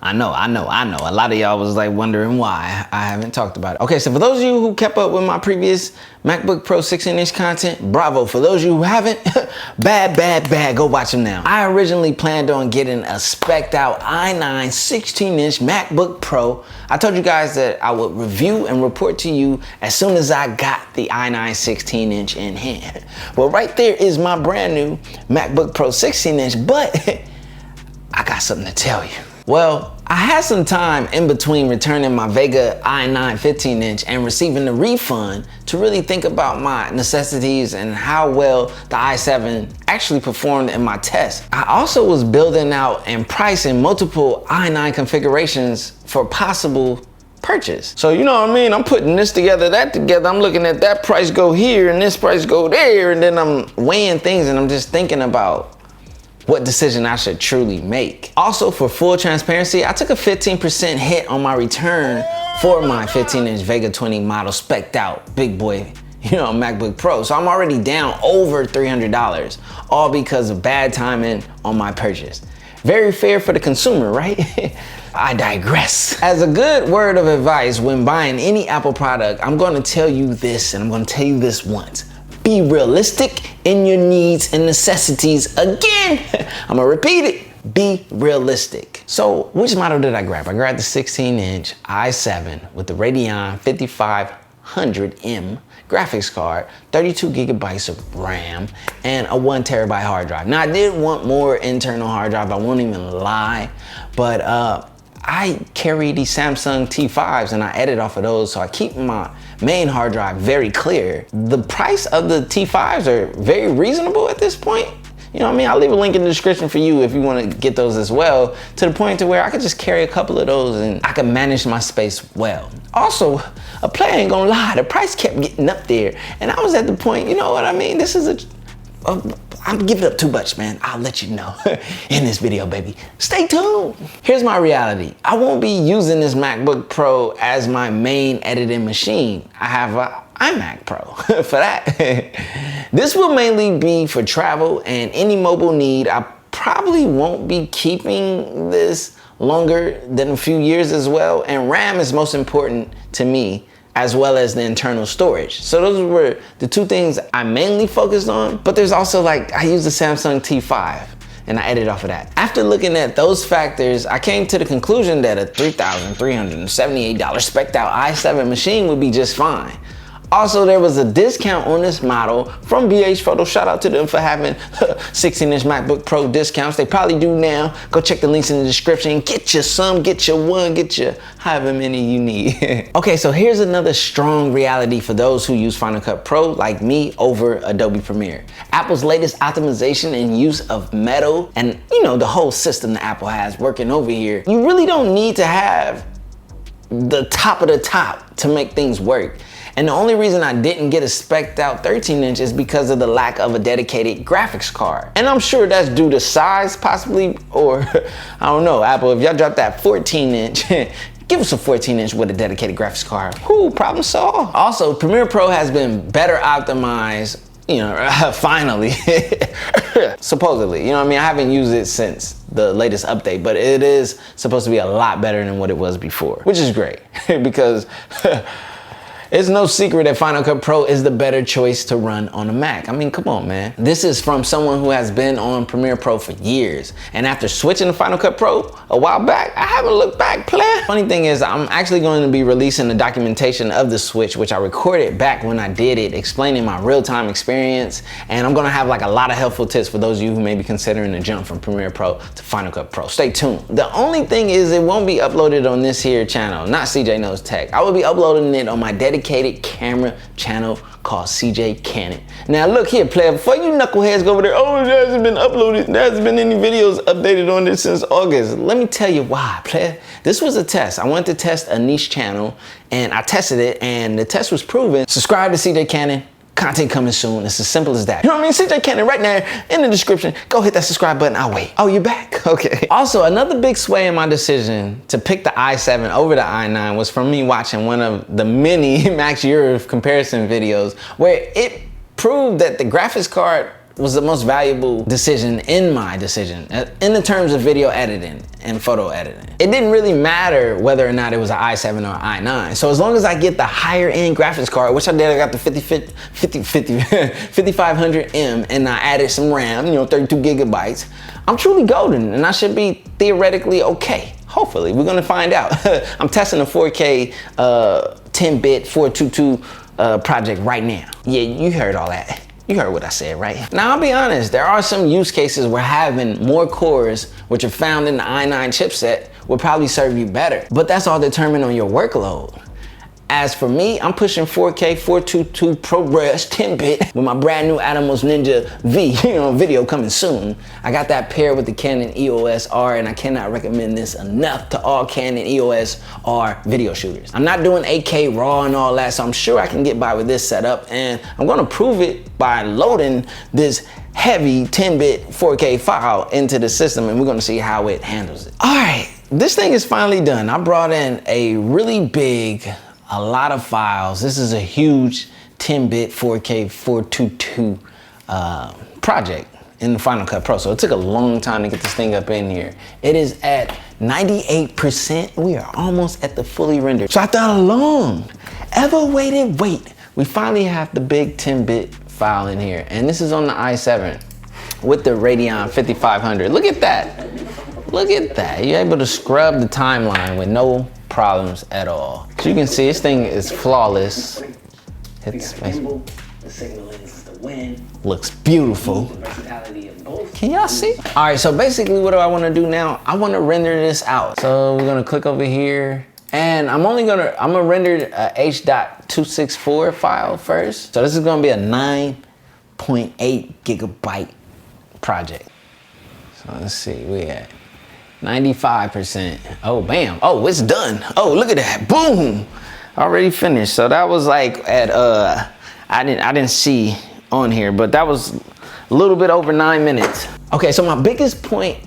I know. A lot of y'all was like wondering why I haven't talked about it. Okay, so for those of you who kept up with my previous MacBook Pro 16-inch content, bravo. For those of you who haven't, bad, go watch them now. I originally planned on getting a spec'd out i9 16-inch MacBook Pro. I told you guys that I would review and report to you as soon as I got the i9 16-inch in hand. Well, right there is my brand new MacBook Pro 16-inch, but I got something to tell you. Well, I had some time in between returning my Vega i9 15-inch and receiving the refund to really think about my necessities and how well the i7 actually performed in my test. I also was building out and pricing multiple i9 configurations for possible purchase. So you know what I mean? I'm putting this together, that together. I'm looking at that price go here and this price go there, and then I'm weighing things and I'm just thinking about what decision I should truly make. Also, for full transparency, I took a 15% hit on my return for my 15-inch Vega 20 model spec'd out big boy, MacBook Pro. So I'm already down over $300, all because of bad timing on my purchase. Very fair for the consumer, right? I digress. As a good word of advice when buying any Apple product, I'm gonna tell you this, and I'm gonna tell you this once. Be realistic in your needs and necessities. Again, I'm gonna repeat it. Be realistic. So which model did I grab? I grabbed the 16-inch i7 with the Radeon 5500M graphics card, 32 gigabytes of RAM, and a 1 terabyte hard drive. Now I did want more internal hard drive, I won't even lie, but I carry these Samsung T5s and I edit off of those, so I keep my main hard drive very clear. The price of the T5s are very reasonable at this point. You know what I mean? I'll leave a link in the description for you if you want to get those as well, to the point to where I could just carry a couple of those and I can manage my space well. Also, a player ain't gonna lie, the price kept getting up there and I was at the point, you know what I mean? This is I'm giving up too much, man. I'll let you know in this video, baby. Stay tuned. Here's my reality. I won't be using this MacBook Pro as my main editing machine. I have an iMac Pro for that. This will mainly be for travel and any mobile need. I probably won't be keeping this longer than a few years as well. And RAM is most important to me, as well as the internal storage. So those were the two things I mainly focused on, but there's also I use the Samsung T5 and I edit off of that. After looking at those factors, I came to the conclusion that a $3,378 spec'd out i7 machine would be just fine. Also, there was a discount on this model from BH Photo. Shout out to them for having 16-inch MacBook Pro discounts. They probably do now. Go check the links in the description. Get you some, get you one, get you however many you need. Okay, so here's another strong reality for those who use Final Cut Pro like me over Adobe Premiere. Apple's latest optimization and use of Metal and the whole system that Apple has working over here. You really don't need to have the top of the top to make things work. And the only reason I didn't get a spec'd out 13-inch is because of the lack of a dedicated graphics card. And I'm sure that's due to size possibly, or I don't know, Apple, if y'all drop that 14-inch, give us a 14-inch with a dedicated graphics card. Whoo, problem solved. Also, Premiere Pro has been better optimized, finally, supposedly. You know what I mean? I haven't used it since the latest update, but it is supposed to be a lot better than what it was before, which is great because it's no secret that Final Cut Pro is the better choice to run on a Mac. I mean, come on, man. This is from someone who has been on Premiere Pro for years. And after switching to Final Cut Pro a while back, I haven't looked back, player. Funny thing is, I'm actually going to be releasing the documentation of the switch, which I recorded back when I did it, explaining my real-time experience. And I'm gonna have a lot of helpful tips for those of you who may be considering the jump from Premiere Pro to Final Cut Pro. Stay tuned. The only thing is it won't be uploaded on this here channel, not CJ Knows Tech. I will be uploading it on my dedicated camera channel called CJ Canon. Now look here, player, before you knuckleheads go over there, oh, it hasn't been uploaded, there hasn't been any videos updated on this since August. Let me tell you why, player. This was a test. I wanted to test a niche channel and I tested it and the test was proven. Subscribe to CJ Canon. Content coming soon. It's as simple as that. You know what I mean? CJ Canon right there in the description. Go hit that subscribe button. I'll wait. Oh, you're back? Okay. Also, another big sway in my decision to pick the i7 over the i9 was from me watching one of the many Max Eurov comparison videos where it proved that the graphics card was the most valuable decision in my decision in the terms of video editing and photo editing. It didn't really matter whether or not it was an i7 or i9. So as long as I get the higher end graphics card, which I did, I got the 5500M and I added some RAM, 32 gigabytes, I'm truly golden and I should be theoretically okay. Hopefully, we're gonna find out. I'm testing a 4K 10-bit 422 project right now. Yeah, you heard all that. You heard what I said, right? Now, I'll be honest, there are some use cases where having more cores, which are found in the i9 chipset, will probably serve you better. But that's all determined on your workload. As for me, I'm pushing 4K 422 ProRes 10-bit with my brand new Atomos Ninja V, video coming soon. I got that paired with the Canon EOS R, and I cannot recommend this enough to all Canon EOS R video shooters. I'm not doing 8K RAW and all that, so I'm sure I can get by with this setup, and I'm gonna prove it by loading this heavy 10-bit 4K file into the system, and we're gonna see how it handles it. All right, this thing is finally done. I brought in a really big, a lot of files. This is a huge 10-bit 4K 422 project in the Final Cut Pro. So it took a long time to get this thing up in here. It is at 98%. We are almost at the fully rendered. So after a long, ever-awaited wait, we finally have the big 10-bit file in here. And this is on the i7 with the Radeon 5500. Look at that. Look at that. You're able to scrub the timeline with no problems at all. So you can see this thing is flawless. Looks beautiful. Can y'all see? All right, so basically what do I want to do now? I want to render this out. So we're gonna click over here, and I'm gonna render a H.264 file first. So this is gonna be a 9.8 gigabyte project. So let's see, we at 95%. Oh, bam. Oh, it's done. Oh, look at that. Boom. Already finished. So that was like at I didn't see on here, but that was a little bit over 9 minutes. Okay, so my biggest point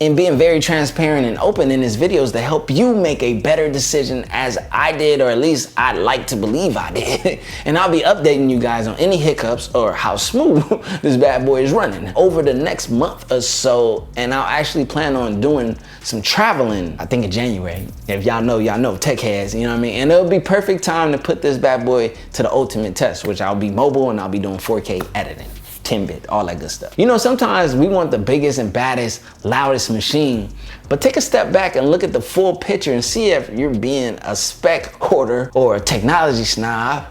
in being very transparent and open in this video is to help you make a better decision, as I did, or at least I'd like to believe I did. And I'll be updating you guys on any hiccups or how smooth this bad boy is running over the next month or so. And I'll actually plan on doing some traveling, I think in January. If y'all know, tech heads, you know what I mean? And it'll be perfect time to put this bad boy to the ultimate test, which I'll be mobile and I'll be doing 4K editing. 10-bit, all that good stuff. Sometimes we want the biggest and baddest, loudest machine, but take a step back and look at the full picture and see if you're being a spec hoarder or a technology snob,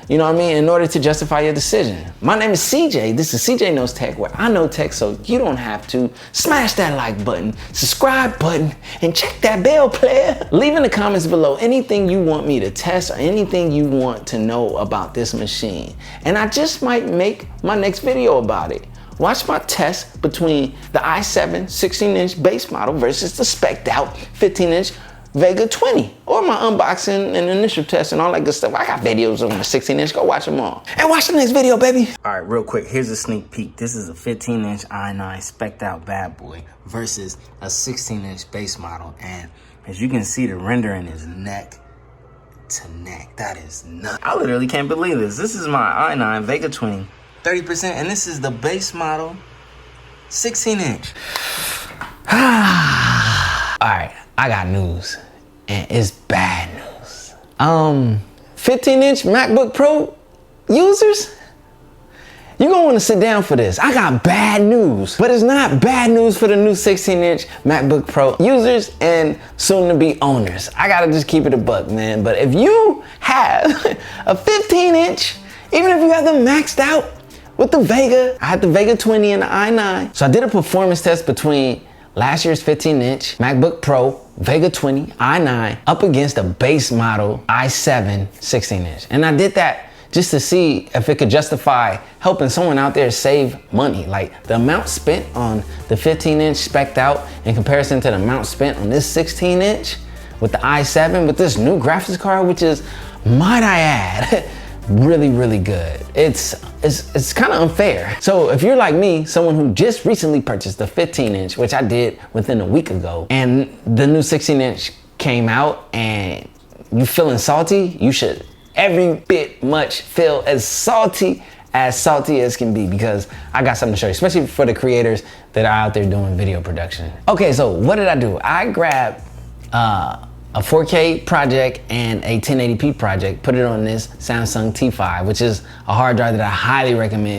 in order to justify your decision. My name is CJ. This is CJ Knows Tech, where I know tech so you don't have to. Smash that like button, subscribe button, and check that bell, player. Leave in the comments below anything you want me to test or anything you want to know about this machine. And I just might make my next video about it. Watch my test between the i7 16-inch base model versus the spec'd out 15-inch Vega 20, or my unboxing and initial test and all that good stuff. I got videos on the 16-inch, go watch them all. And watch the next video, baby. All right, real quick, here's a sneak peek. This is a 15-inch i9 spec'd out bad boy versus a 16-inch base model. And as you can see, the rendering is neck to neck. That is nuts. I literally can't believe this. This is my i9 Vega 20, 30%, and this is the base model 16-inch. All right. I got news, and it's bad news. 15-inch MacBook Pro users, you're gonna wanna sit down for this. I got bad news, but it's not bad news for the new 16-inch MacBook Pro users and soon-to-be owners. I gotta just keep it a buck, man. But if you have a 15-inch, even if you have them maxed out with the Vega, I had the Vega 20 and the i9. So I did a performance test between last year's 15-inch MacBook Pro Vega 20 i9 up against a base model i7 16-inch. And I did that just to see if it could justify helping someone out there save money. Like the amount spent on the 15-inch spec'd out in comparison to the amount spent on this 16-inch with the i7 with this new graphics card, which is, might I add, really, really good. It's kind of unfair. So if you're like me, someone who just recently purchased the 15-inch, which I did within a week ago, and the new 16-inch came out and you feeling salty, you should every bit much feel as salty as salty as can be, because I got something to show you, especially for the creators that are out there doing video production. Okay, so what did I do? I grabbed a 4K project and a 1080p project, put it on this Samsung T5, which is a hard drive that I highly recommend